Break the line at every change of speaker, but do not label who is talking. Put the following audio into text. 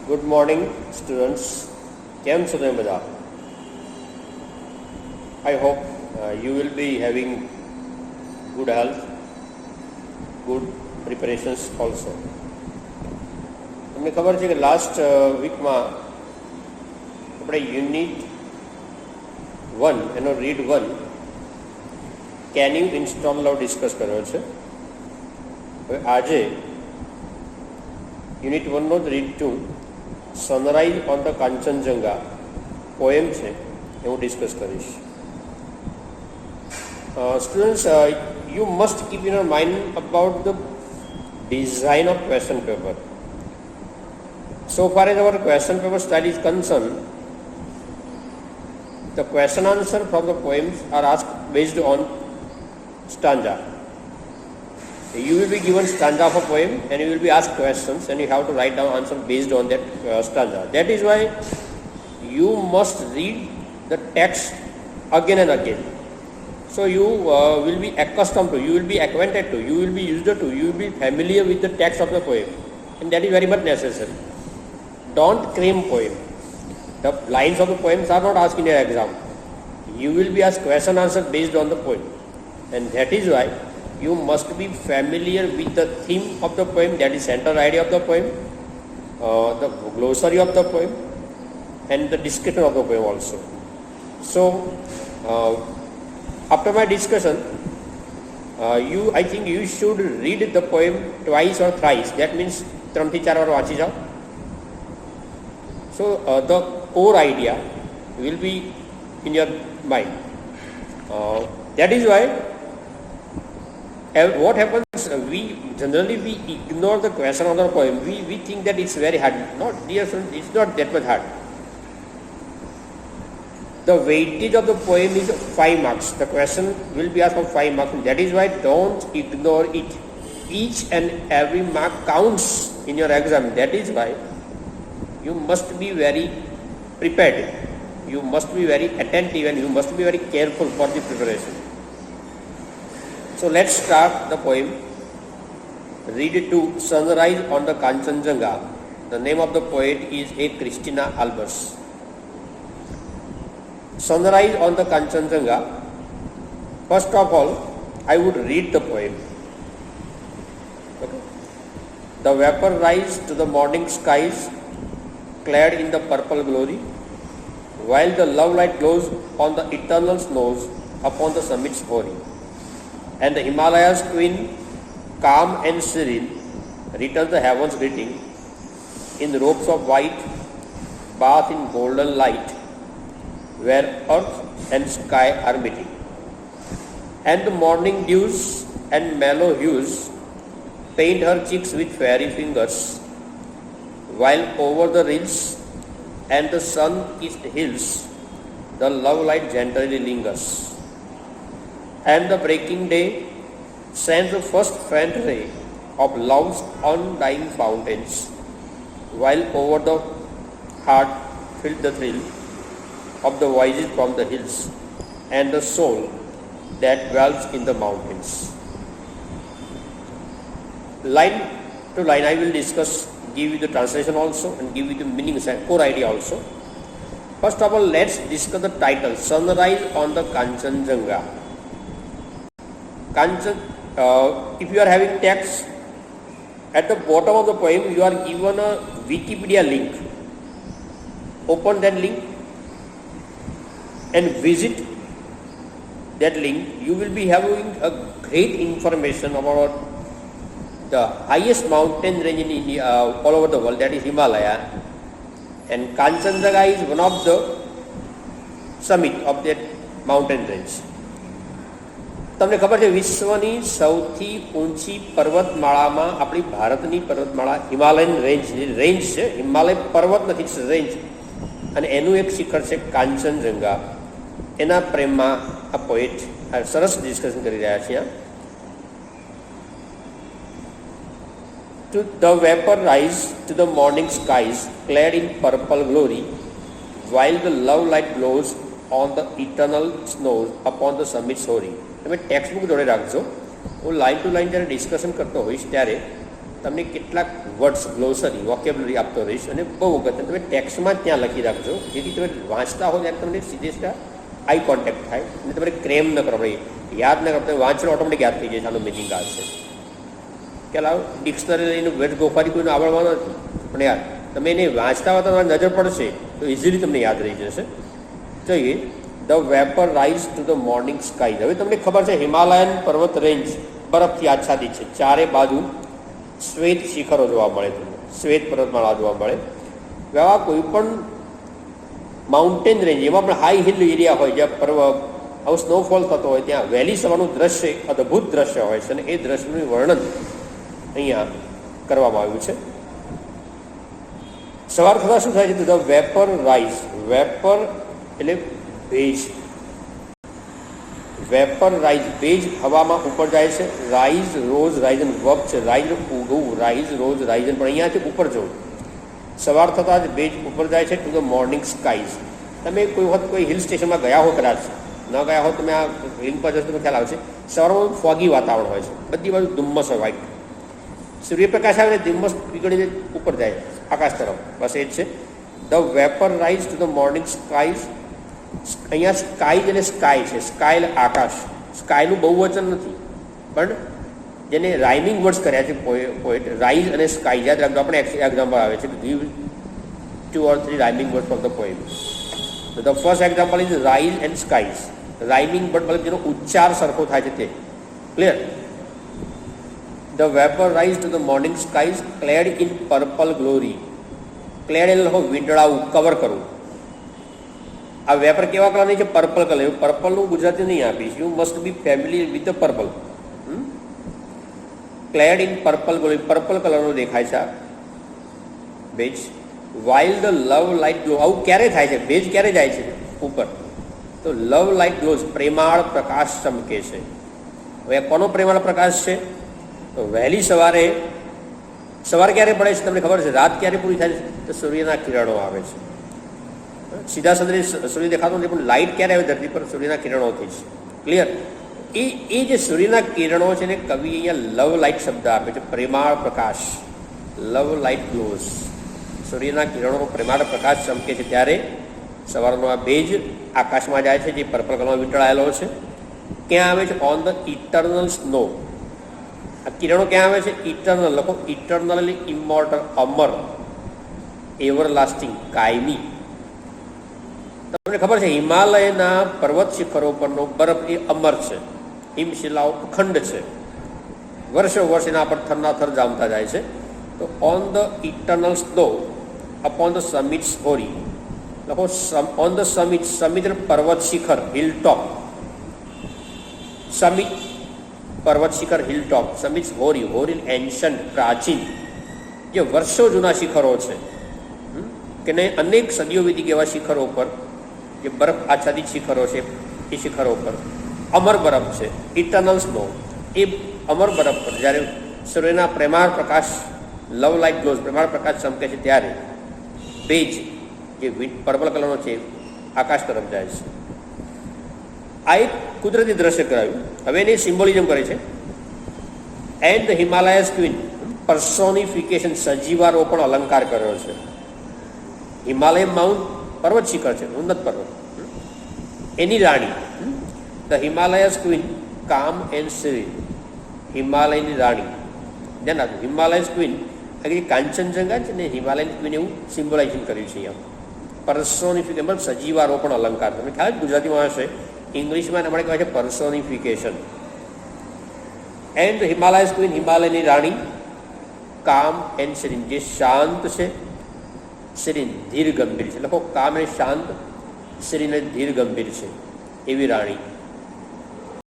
Good morning, students. કેમ છો તમે બધા? I hope you will be having good health, good preparations also. તમને ખબર છે કે લાસ્ટ વીકમાં આપણે યુનિટ 1 એનો read 1 can you install now discuss કર્યો છે. હવે આજે યુનિટ 1નો જ read 2 sunrise on the Kanchenjunga poem છે એ હું ડિસ્કસ કરીશ. Students, you must keep in your mind about the design of question paper. So far as our question paper style is concerned, the question answer from the poems are asked based on stanza. You will be given stanza of a poem and you will be asked questions and you have to write down answer based on that stanza. That is why you must read the text again and again. So you will be accustomed to, you will be acquainted to, you will be used to, you will be familiar with the text of the poem, and that is very much necessary. Don't cram poem. The lines of the poems are not asked in your exam. You will be asked question answer based on the poem, and that is why you must be familiar with the theme of the poem, that is central idea of the poem, the glossary of the poem, and the description of the poem also. So after my discussion, I think you should read the poem twice or thrice. That means 3 થી 4 વાર વાંચી જાઓ. So the core idea will be in your mind. That is why what happens, we generally ignore the question of the poem. We think that it's very hard. Not, dear friends, it's not that much hard. The weightage of the poem is 5 marks. The question will be asked for 5 marks. That is why don't ignore it. Each and every mark counts in your exam. That is why you must be very prepared. You must be very attentive and you must be very careful for the preparation. So let's start the poem. Read it to Sunrise on the Kanchenjunga. The name of the poet is A. Christina Albers. Sunrise on the Kanchenjunga. First of all, I would read the poem. Okay. The vapor rise to the morning skies, clad in the purple glory, while the love light glows on the eternal snows upon the summits hoary. And the Himalayas queen, calm and serene, returns the heavens greeting in robes of white, bath in golden light, where earth and sky are meeting. And the morning dews and mellow hues paint her cheeks with fairy fingers, while over the rills and the sun-kissed hills the love light gently lingers. And the breaking day sends the first faint ray of love's undying fountains, while over the heart filled the thrill of the voices from the hills and the soul that dwells in the mountains. Line to line I will discuss, give you the translation also and give you the meaning and core idea also. First of all, let's discuss the title, Sunrise on the Kanchenjunga. If you are having text, at the bottom of the poem you are given a Wikipedia link. Open that link and visit that link. You will be having a great information about the highest mountain range in India, all over the world, that is Himalaya, and Kanchenjunga is one of the summit of that mountain range. તમને ખબર છે વિશ્વની સૌથી ઊંચી પર્વતમાળામાં આપણી ભારતની પર્વતમાળા Himalayan range છે. હિમાલય પર્વત નથી, રેન્જ, અને એનું એક શિખર છે કાંચનજંગા. એના પ્રેમમાં આ પોએટ સરસ ડિસ્કશન કરી રહ્યા છે. To the vapor rise to the morning skies, clad in purple glory, while the love light glows on the eternal snows upon the summits hoary. તમે ટેક્સ્ટ બુક જોડે રાખજો. હું લાઈન ટુ લાઈન જ્યારે discussion કરતો હોઈશ ત્યારે તમને કેટલાક વર્ડ્સ ગ્લોસરી વોકેબ્યુલરી આપતો રહીશ અને બહુ વખત તમે ટેક્સ્ટમાં જ ત્યાં લખી રાખજો, જેથી તમે વાંચતા હો ત્યારે તમને સીધે સીધા આઈ કોન્ટેક્ટ થાય અને તમારે ક્રેમ ન કરો, ભાઈ યાદ ન કરો, તમે વાંચો ઓટોમેટિક યાદ થઈ જાય આનો મિનિંગ આ છે. કે લાવ ડિક્શનરી લઈને વેટ ગોફારી કોઈને આવડવાનો નથી, પણ યાર તમે એને વાંચતા હોય તમારી નજર પડશે તો ઇઝીલી તમને યાદ રહી જશે. જોઈએ the vapour rise to the morning sky. હવે તમને ખબર છે હિમાલયન પર્વત રેન્જ બરફથી આચ્છાદિત છે, ચારે બાજુ શ્વેત શિખરો જોવા મળે, તમને શ્વેત પર્વતમાળા જોવા મળે. આવા કોઈ પણ માઉન્ટેન રેન્જ એમાં પણ હાઈ હિલ એરિયા હોય જ્યાં આવું સ્નોફોલ થતો હોય ત્યાં વહેલી સવારનું દ્રશ્ય અદ્ભુત દ્રશ્ય હોય છે અને એ દ્રશ્યનું વર્ણન અહીંયા કરવામાં આવ્યું છે. સવાર થતાં શું થાય છે? The vapour rise. વેપર એટલે ભેજ, વેપર રાઇઝ ભેજ હવામાં ઉપર જાય છે. રાઇઝ રોઝ રાઇઝન વર્બ છે, રાઇઝ ઉગવું, રાઇઝ રોઝ રાઇઝન, પણ અહીંયાથી ઉપર જવું. સવાર થતાં જ ભેજ ઉપર જાય છે ટુ ધ મોર્નિંગ સ્કાઈઝ. તમે કોઈ વખત કોઈ હિલ સ્ટેશનમાં ગયા હો, કદાચ ન ગયા હો, તમે આ લિંક પર જશો તમને ખ્યાલ આવશે. સવારમાં ફોગી વાતાવરણ હોય છે, બધી બાજુ ધુમ્મસ હોય, વ્હાઈટ સૂર્યપ્રકાશ આવે ને ધુમ્મસ પીગળીને ઉપર જાય આકાશ તરફ, બસ એ જ છે. The vapour rise to the morning skies. અહીંયા સ્કાઈઝ એટલે સ્કાય છે, સ્કાય એટલે આકાશ. સ્કાયનું બહુવચન નથી, પણ જેને રાઇમિંગ વર્ડ્સ કર્યા છે પોએટ, રાઇઝ અને સ્કાય. યાદ રાખજો, આપણે એક્ઝામ્પલ આવે છે, give 2 or 3 rhyming word from the poem. The first example is rise and skies. Rhyming word મતલબ જેનો ઉચ્ચાર સરખો થાય છે તે. Clear? The vapour rise to the morning skies clad in purple glory. Clad એટલે લખો વીંટળાવું, કવર કરવું. આ વેપર કેવા કલરની છે? Purple colour. પર્પલનું ગુજરાતી નહીં આપીશ, you must be family with the purple. Clad in purple glory, purple કલરનું દેખાય છે આ ભેજ. While the love light glow. આવું ક્યારે થાય છે? ભેજ ક્યારે જાય છે ઉપર? તો લવ લાઇટ ગ્લોઝ, પ્રેમાળ પ્રકાશ ચમકે છે. હવે કોનો પ્રેમાળ પ્રકાશ છે? તો વહેલી સવારે. સવાર ક્યારે પડે છે તમને ખબર છે? રાત ક્યારે પૂરી થાય છે? તો સૂર્યના કિરણો આવે છે. સીધા સૂર્ય દેખાતો નથી, પણ લાઇટ ક્યારે આવે ધરતી પર? સૂર્યના કિરણોથી જ. ક્લિયર? એ જે સૂર્યના કિરણો છે ને કવિ અહીંયા લવ લાઇટ શબ્દ આપે છે, પ્રેમાળ પ્રકાશ. લવ લાઇટ ગ્લોઝ, સૂર્યના કિરણોનો પ્રેમાળ પ્રકાશ ચમકે છે ત્યારે સવારનો આ ભેજ આકાશમાં જાય છે, જે પર્પલ કલરમાં વીંટળાયેલો છે. ક્યાં આવે છે? On the eternal snow. આ કિરણો ક્યાં આવે છે? ઇટરનલ લખો. ઇટરનલ એટલે ઇમોર્ટલ, અમર, એવર લાસ્ટિંગ, કાયમી. તમને ખબર છે હિમાલયના પર્વત શિખરો પરનો બરફ એ અમર છે, હિમશિલાઓ અખંડ છે, વર્ષો વર્ષ એના પર થરના થર જામતા જાય છે. તો on the eternal snow upon the summits hoary લખો. ઓન ધ સમિટ, સમિટ પર્વત શિખર, હિલ ટોપ. સમિટ પર્વત શિખર, હિલ ટોપ. સમિટ્સ હોરી, હોરી એન્શન્ટ, પ્રાચીન, જે વર્ષો જૂના શિખરો છે કે ને અનેક સદીઓ વીતી એવા શિખરો પર, જે બરફ આચ્છાદિત શિખરો છે, એ શિખરો પર અમર બરફ છે, ઇટરનલ સ્નો. એ અમર બરફ પર જ્યારે સૂર્યના પ્રેમાળ પ્રકાશ, લવ લાઇટ ગ્લોઝ, પ્રેમાળ પ્રકાશ ચમકે છે ત્યારે ભેજ જે પર્પલ કલરનો છે આકાશ તરફ જાય છે. આ એક કુદરતી દ્રશ્ય કરાવ્યું. હવે એને સિમ્બોલિઝમ કરે છે. એન્ડ ધ હિમાલયસ ક્વીન, પર્સોનિફિકેશન, સજીવારોપણ અલંકાર કર્યો છે. હિમાલય માઉન્ટ પર્વત શિખર છે, ઉન્નત પર્વત, એની રાણી. The Himalayas queen calm and serene. હિમાલયની રાણી. ધ્યાન રાખજો, હિમાલયસ ક્વીન કાંચનજંગા છે ને, હિમાલયન ક્વીન એવું સિમ્બોલાઇઝેશન કર્યું છે અહીંયા. પર્સોનિફિકેશન મતલબ સજીવારોપણ અલંકાર. તમને ખ્યાલ જ ગુજરાતીમાં હશે, ઇંગ્લિશમાં આપણે કહેવાય છે પર્સોનિફિકેશન. એન્ડ હિમાલયસ ક્વીન, હિમાલયની રાણી, કામ એન્ડ સિરીન, જે શાંત છે, સિરીન ધીર ગંભીર છે. લખો કામ એ શાંત, સિરીન ધીર ગંભીર છે એવી રાણી.